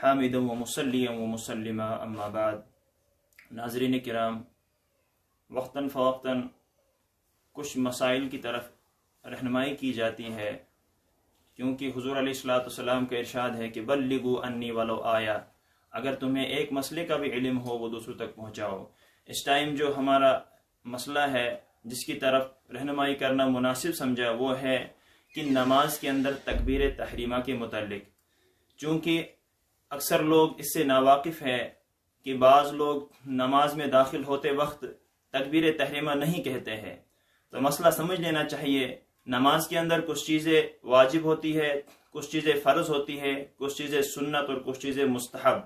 حامدا و مسلیا و مسلما اما بعد۔ ناظرین کرام، وقتاً فوقتاً کچھ مسائل کی طرف رہنمائی کی جاتی ہے، کیونکہ حضور علیہ الصلوۃ والسلام کا ارشاد ہے کہ بلغوا انی ولو آیا، اگر تمہیں ایک مسئلے کا بھی علم ہو وہ دوسروں تک پہنچاؤ۔ اس ٹائم جو ہمارا مسئلہ ہے جس کی طرف رہنمائی کرنا مناسب سمجھا وہ ہے کہ نماز کے اندر تکبیر تحریمہ کے متعلق، چونکہ اکثر لوگ اس سے ناواقف ہے کہ بعض لوگ نماز میں داخل ہوتے وقت تکبیر تحریمہ نہیں کہتے ہیں، تو مسئلہ سمجھ لینا چاہیے۔ نماز کے اندر کچھ چیزیں واجب ہوتی ہے، کچھ چیزیں فرض ہوتی ہے، کچھ چیزیں سنت اور کچھ چیزیں مستحب۔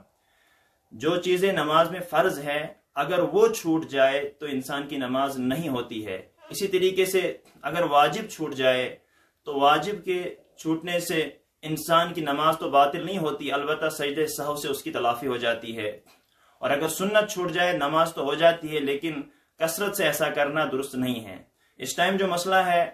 جو چیزیں نماز میں فرض ہے اگر وہ چھوٹ جائے تو انسان کی نماز نہیں ہوتی ہے۔ اسی طریقے سے اگر واجب چھوٹ جائے تو واجب کے چھوٹنے سے انسان کی نماز تو باطل نہیں ہوتی، البتہ سجدہ سہو سے اس کی تلافی ہو جاتی ہے۔ اور اگر سنت چھوٹ جائے نماز تو ہو جاتی ہے، لیکن کثرت سے ایسا کرنا درست نہیں ہے۔ اس ٹائم جو مسئلہ ہے،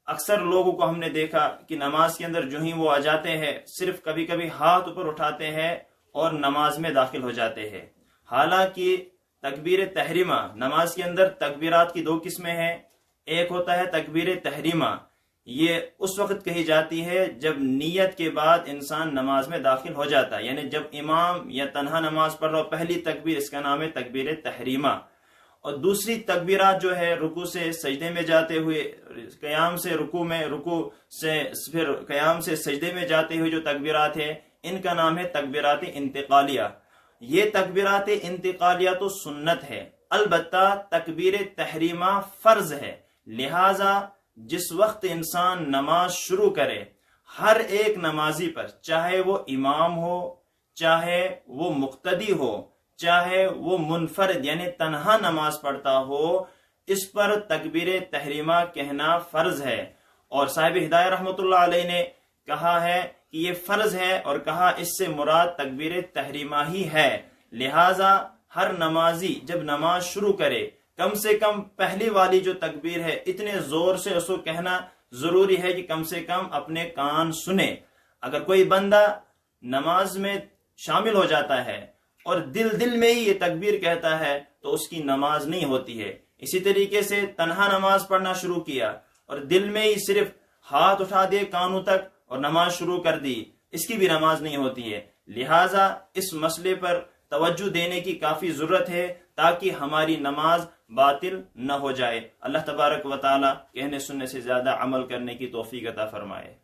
اکثر لوگوں کو ہم نے دیکھا کہ نماز کے اندر جو ہی وہ آ جاتے ہیں صرف کبھی کبھی ہاتھ اوپر اٹھاتے ہیں اور نماز میں داخل ہو جاتے ہیں، حالانکہ تکبیر تحریمہ، نماز کے اندر تکبیرات کی دو قسمیں ہیں۔ ایک ہوتا ہے تکبیر تحریمہ، یہ اس وقت کہی جاتی ہے جب نیت کے بعد انسان نماز میں داخل ہو جاتا ہے، یعنی جب امام یا تنہا نماز پڑھ رہا ہو پہلی تکبیر، اس کا نام ہے تکبیر تحریمہ۔ اور دوسری تکبیرات جو ہے رکوع سے سجدے میں جاتے ہوئے، قیام سے رکوع میں، رکوع سے پھر قیام سے سجدے میں جاتے ہوئے جو تکبیرات ہیں ان کا نام ہے تکبیرات انتقالیہ۔ یہ تکبیرات انتقالیہ تو سنت ہے، البتہ تکبیر تحریمہ فرض ہے، لہذا جس وقت انسان نماز شروع کرے ہر ایک نمازی پر، چاہے وہ امام ہو، چاہے وہ مقتدی ہو، چاہے وہ منفرد یعنی تنہا نماز پڑھتا ہو، اس پر تکبیر تحریمہ کہنا فرض ہے۔ اور صاحب ہدایہ رحمۃ اللہ علیہ نے کہا ہے کہ یہ فرض ہے، اور کہا اس سے مراد تکبیر تحریمہ ہی ہے، لہذا ہر نمازی جب نماز شروع کرے کم سے کم پہلی والی جو تکبیر ہے اتنے زور سے اس کو کہنا ضروری ہے کہ کم سے کم اپنے کان سنے۔ اگر کوئی بندہ نماز میں شامل ہو جاتا ہے اور دل میں ہی یہ تکبیر کہتا ہے تو اس کی نماز نہیں ہوتی ہے۔ اسی طریقے سے تنہا نماز پڑھنا شروع کیا اور دل میں ہی صرف ہاتھ اٹھا دیے کانوں تک اور نماز شروع کر دی، اس کی بھی نماز نہیں ہوتی ہے۔ لہٰذا اس مسئلے پر توجہ دینے کی کافی ضرورت ہے تاکہ ہماری نماز باطل نہ ہو جائے۔ اللہ تبارک و تعالی کہنے سننے سے زیادہ عمل کرنے کی توفیق عطا فرمائے۔